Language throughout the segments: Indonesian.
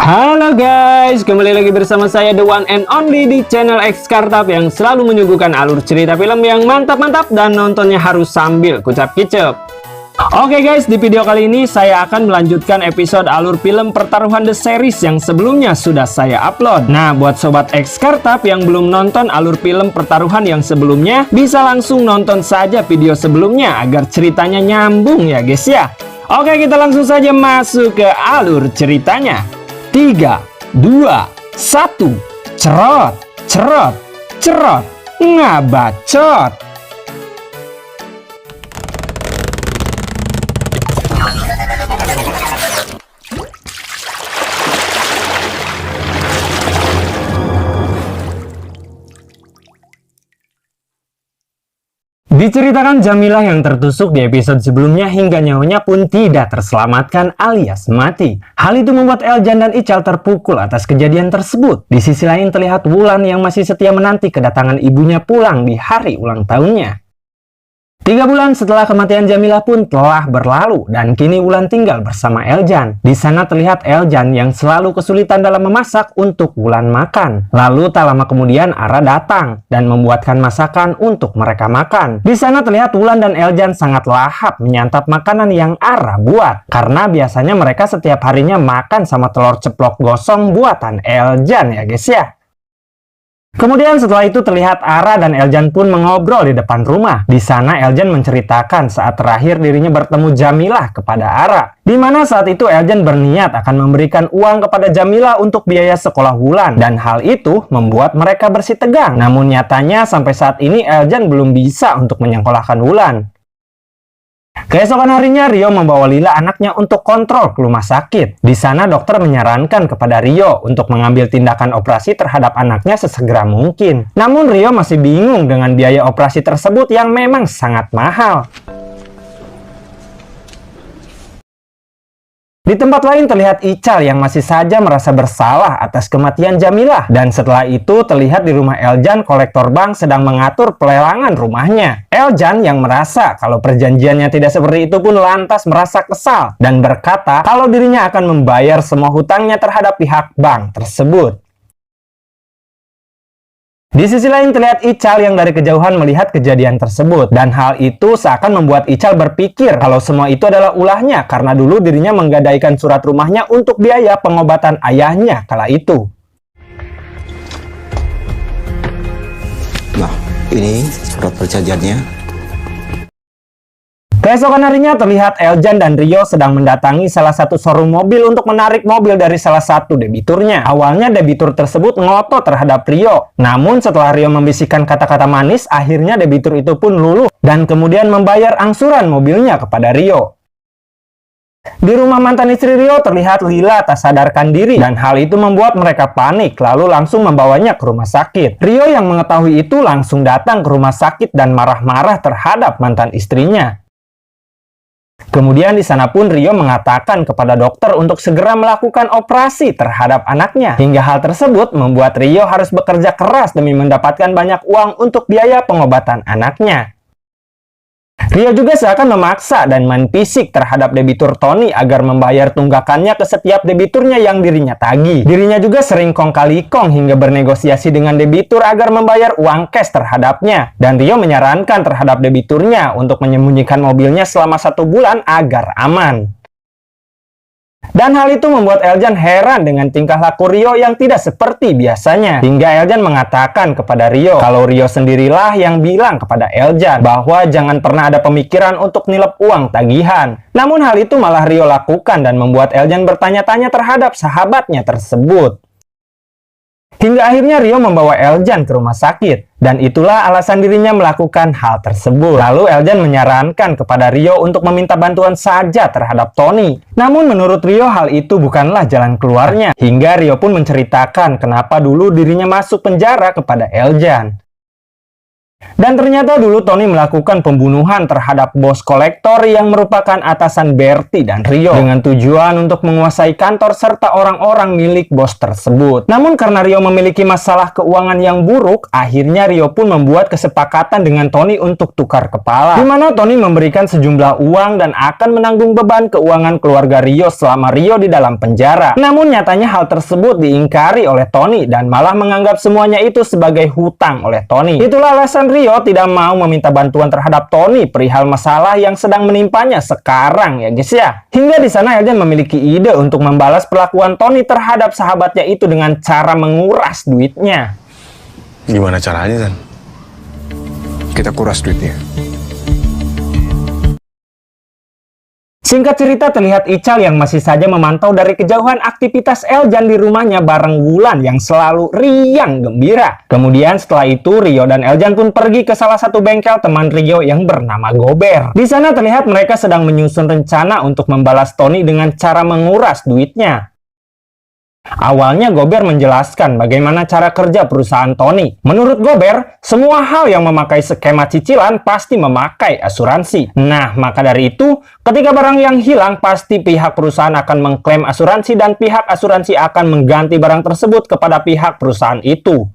Halo guys, kembali lagi bersama saya The One and Only di channel Xkartap yang selalu menyuguhkan alur cerita film yang mantap-mantap dan nontonnya harus sambil kucap-kicep. Oke guys, di video kali ini saya akan melanjutkan episode alur film Pertaruhan The Series yang sebelumnya sudah saya upload. Nah, buat sobat Xkartap yang belum nonton alur film Pertaruhan yang sebelumnya, bisa langsung nonton saja video sebelumnya agar ceritanya nyambung ya guys ya. Oke, kita langsung saja masuk ke alur ceritanya. 3, 2, 1, cerot, cerot, cerot, ngabacot. Diceritakan Jamilah yang tertusuk di episode sebelumnya hingga nyawanya pun tidak terselamatkan alias mati. Hal itu membuat Eljan dan Ical terpukul atas kejadian tersebut. Di sisi lain terlihat Wulan yang masih setia menanti kedatangan ibunya pulang di hari ulang tahunnya. 3 bulan setelah kematian Jamilah pun telah berlalu dan kini Wulan tinggal bersama Eljan. Di sana terlihat Eljan yang selalu kesulitan dalam memasak untuk Wulan makan. Lalu tak lama kemudian Ara datang dan membuatkan masakan untuk mereka makan. Di sana terlihat Wulan dan Eljan sangat lahap menyantap makanan yang Ara buat. Karena biasanya mereka setiap harinya makan sama telur ceplok gosong buatan Eljan ya guys ya. Kemudian setelah itu terlihat Ara dan Eljan pun mengobrol di depan rumah. Di sana Eljan menceritakan saat terakhir dirinya bertemu Jamilah kepada Ara. Di mana saat itu Eljan berniat akan memberikan uang kepada Jamilah untuk biaya sekolah Wulan. Dan hal itu membuat mereka bersih tegang. Namun nyatanya sampai saat ini Eljan belum bisa untuk menyekolahkan Wulan. Keesokan harinya Rio membawa Lila anaknya untuk kontrol ke rumah sakit. Di sana dokter menyarankan kepada Rio untuk mengambil tindakan operasi terhadap anaknya sesegera mungkin. Namun Rio masih bingung dengan biaya operasi tersebut yang memang sangat mahal. Di tempat lain terlihat Ical yang masih saja merasa bersalah atas kematian Jamilah. Dan setelah itu terlihat di rumah Eljan kolektor bank sedang mengatur pelelangan rumahnya. Eljan yang merasa kalau perjanjiannya tidak seperti itu pun lantas merasa kesal. Dan berkata kalau dirinya akan membayar semua hutangnya terhadap pihak bank tersebut. Di sisi lain terlihat Ical yang dari kejauhan melihat kejadian tersebut. Dan hal itu seakan membuat Ical berpikir kalau semua itu adalah ulahnya karena dulu dirinya menggadaikan surat rumahnya untuk biaya pengobatan ayahnya kala itu. Nah, ini surat perjanjiannya. Keesokan harinya terlihat Eljan dan Rio sedang mendatangi salah satu showroom mobil untuk menarik mobil dari salah satu debiturnya. Awalnya debitur tersebut ngotot terhadap Rio. Namun setelah Rio membisikkan kata-kata manis, akhirnya debitur itu pun luluh dan kemudian membayar angsuran mobilnya kepada Rio. Di rumah mantan istri Rio terlihat Lila tak sadarkan diri dan hal itu membuat mereka panik lalu langsung membawanya ke rumah sakit. Rio yang mengetahui itu langsung datang ke rumah sakit dan marah-marah terhadap mantan istrinya. Kemudian di sana pun Rio mengatakan kepada dokter untuk segera melakukan operasi terhadap anaknya. Hingga hal tersebut membuat Rio harus bekerja keras demi mendapatkan banyak uang untuk biaya pengobatan anaknya. Rio juga seakan memaksa dan main fisik terhadap debitur Tony agar membayar tunggakannya ke setiap debiturnya yang dirinya tagih. Dirinya juga sering kong kali kong hingga bernegosiasi dengan debitur agar membayar uang cash terhadapnya. Dan Rio menyarankan terhadap debiturnya untuk menyembunyikan mobilnya selama 1 bulan agar aman. Dan hal itu membuat Eljan heran dengan tingkah laku Rio yang tidak seperti biasanya. Hingga Eljan mengatakan kepada Rio kalau Rio sendirilah yang bilang kepada Eljan bahwa jangan pernah ada pemikiran untuk nilep uang tagihan. Namun hal itu malah Rio lakukan dan membuat Eljan bertanya-tanya terhadap sahabatnya tersebut. Hingga akhirnya Rio membawa Eljan ke rumah sakit. Dan itulah alasan dirinya melakukan hal tersebut. Lalu Eljan menyarankan kepada Rio untuk meminta bantuan saja terhadap Tony. Namun menurut Rio hal itu bukanlah jalan keluarnya. Hingga Rio pun menceritakan kenapa dulu dirinya masuk penjara kepada Eljan. Dan ternyata dulu Tony melakukan pembunuhan terhadap bos kolektor yang merupakan atasan Bertie dan Rio dengan tujuan untuk menguasai kantor serta orang-orang milik bos tersebut. Namun karena Rio memiliki masalah keuangan yang buruk, akhirnya Rio pun membuat kesepakatan dengan Tony untuk tukar kepala, di mana Tony memberikan sejumlah uang dan akan menanggung beban keuangan keluarga Rio selama Rio di dalam penjara. Namun nyatanya hal tersebut diingkari oleh Tony dan malah menganggap semuanya itu sebagai hutang oleh Tony. Itulah alasan Rio tidak mau meminta bantuan terhadap Tony perihal masalah yang sedang menimpanya sekarang ya guys ya. Hingga di sana Eljan memiliki ide untuk membalas perlakuan Tony terhadap sahabatnya itu dengan cara menguras duitnya. Gimana caranya, San? Kita kuras duitnya. Singkat cerita, terlihat Ical yang masih saja memantau dari kejauhan aktivitas Eljan di rumahnya bareng Wulan yang selalu riang gembira. Kemudian setelah itu Rio dan Eljan pun pergi ke salah satu bengkel teman Rio yang bernama Gober. Di sana terlihat mereka sedang menyusun rencana untuk membalas Tony dengan cara menguras duitnya. Awalnya Gober menjelaskan bagaimana cara kerja perusahaan Tony. Menurut Gober, semua hal yang memakai skema cicilan pasti memakai asuransi. Nah, maka dari itu, ketika barang yang hilang, pasti pihak perusahaan akan mengklaim asuransi dan pihak asuransi akan mengganti barang tersebut kepada pihak perusahaan itu.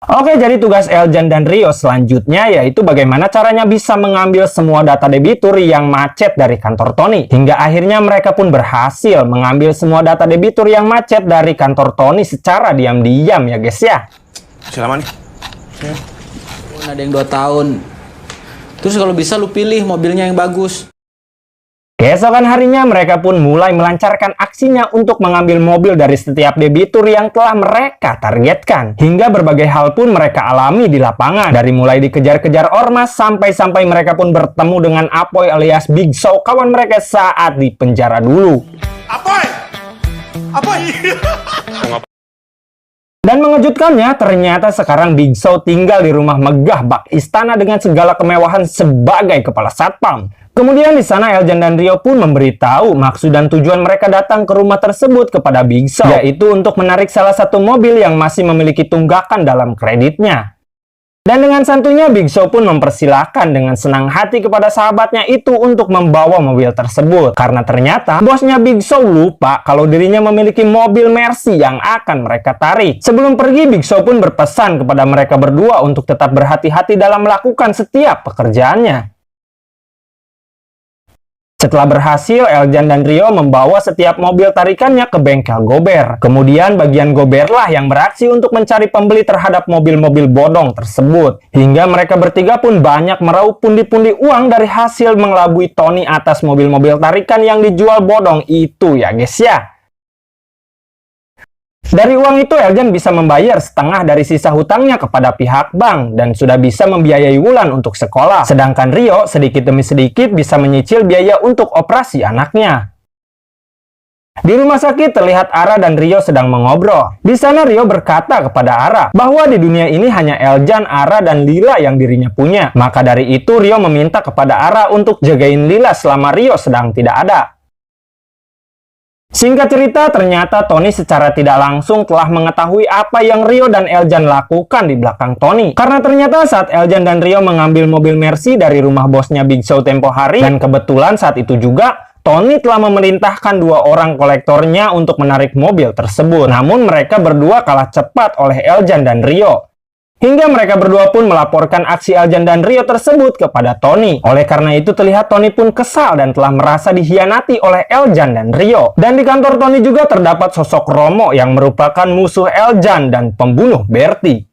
Oke, jadi tugas Eljan dan Rio selanjutnya yaitu bagaimana caranya bisa mengambil semua data debitur yang macet dari kantor Tony. Hingga akhirnya mereka pun berhasil mengambil semua data debitur yang macet dari kantor Tony secara diam-diam ya guys ya. Silaman nih. Ada yang 2 tahun. Terus kalau bisa lu pilih mobilnya yang bagus. Keesokan harinya mereka pun mulai melancarkan aksinya untuk mengambil mobil dari setiap debitur yang telah mereka targetkan. Hingga berbagai hal pun mereka alami di lapangan. Dari mulai dikejar-kejar ormas sampai-sampai mereka pun bertemu dengan Apoy alias Big Show, kawan mereka saat di penjara dulu. Apoy! Apoy! Dan mengejutkannya, ternyata sekarang Big Show tinggal di rumah megah bak istana dengan segala kemewahan sebagai kepala satpam. Kemudian di sana Eljan dan Rio pun memberitahu maksud dan tujuan mereka datang ke rumah tersebut kepada Big Show, yaitu untuk menarik salah satu mobil yang masih memiliki tunggakan dalam kreditnya. Dan dengan santunya Big Show pun mempersilahkan dengan senang hati kepada sahabatnya itu untuk membawa mobil tersebut. Karena ternyata bosnya Big Show lupa kalau dirinya memiliki mobil Mercy yang akan mereka tarik. Sebelum pergi, Big Show pun berpesan kepada mereka berdua untuk tetap berhati-hati dalam melakukan setiap pekerjaannya. Setelah berhasil, Eljan dan Rio membawa setiap mobil tarikannya ke bengkel Gober. Kemudian bagian Gober lah yang beraksi untuk mencari pembeli terhadap mobil-mobil bodong tersebut. Hingga mereka bertiga pun banyak meraup pundi-pundi uang dari hasil mengelabui Tony atas mobil-mobil tarikan yang dijual bodong itu ya guys ya. Dari uang itu Eljan bisa membayar setengah dari sisa hutangnya kepada pihak bank dan sudah bisa membiayai Wulan untuk sekolah. Sedangkan Rio sedikit demi sedikit bisa menyicil biaya untuk operasi anaknya. Di rumah sakit terlihat Ara dan Rio sedang mengobrol. Di sana Rio berkata kepada Ara bahwa di dunia ini hanya Eljan, Ara, dan Lila yang dirinya punya. Maka dari itu Rio meminta kepada Ara untuk jagain Lila selama Rio sedang tidak ada. Singkat cerita, ternyata Tony secara tidak langsung telah mengetahui apa yang Rio dan Eljan lakukan di belakang Tony. Karena ternyata saat Eljan dan Rio mengambil mobil Mercy dari rumah bosnya Big Show tempo hari, dan kebetulan saat itu juga Tony telah memerintahkan 2 orang kolektornya untuk menarik mobil tersebut. Namun mereka berdua kalah cepat oleh Eljan dan Rio. Hingga mereka berdua pun melaporkan aksi Eljan dan Rio tersebut kepada Tony. Oleh karena itu terlihat Tony pun kesal dan telah merasa dikhianati oleh Eljan dan Rio. Dan di kantor Tony juga terdapat sosok Romo yang merupakan musuh Eljan dan pembunuh Bertie.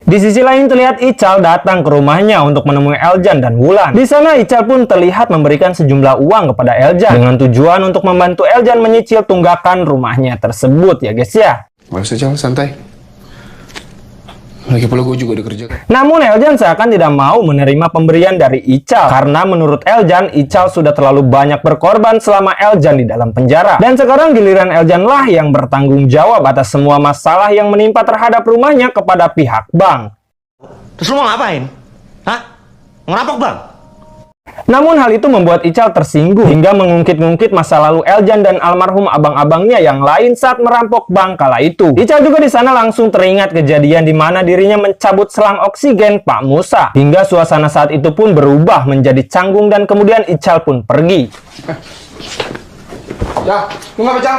Di sisi lain terlihat Ical datang ke rumahnya untuk menemui Eljan dan Wulan. Di sana Ical pun terlihat memberikan sejumlah uang kepada Eljan dengan tujuan untuk membantu Eljan menyicil tunggakan rumahnya tersebut ya guys ya. Gak usah Cal, santai. Lagi pula gue juga dikerjakan. Namun Eljan seakan tidak mau menerima pemberian dari Ical. Karena menurut Eljan, Ical sudah terlalu banyak berkorban selama Eljan di dalam penjara. Dan sekarang giliran Eljan lah yang bertanggung jawab atas semua masalah yang menimpa terhadap rumahnya kepada pihak bank. Terus lu mau ngapain? Hah? Ngerampok bang? Namun hal itu membuat Ical tersinggung hingga mengungkit-ungkit masa lalu Eljan dan almarhum abang-abangnya yang lain saat merampok bank kala itu. Ical juga di sana langsung teringat kejadian di mana dirinya mencabut selang oksigen Pak Musa, hingga suasana saat itu pun berubah menjadi canggung dan kemudian Ical pun pergi. Ya, lu nggak pecah?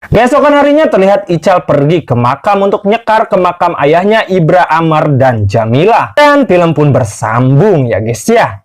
Besokan harinya terlihat Ical pergi ke makam untuk nyekar ke makam ayahnya Ibra Amar dan Jamila. Dan film pun bersambung ya guys ya.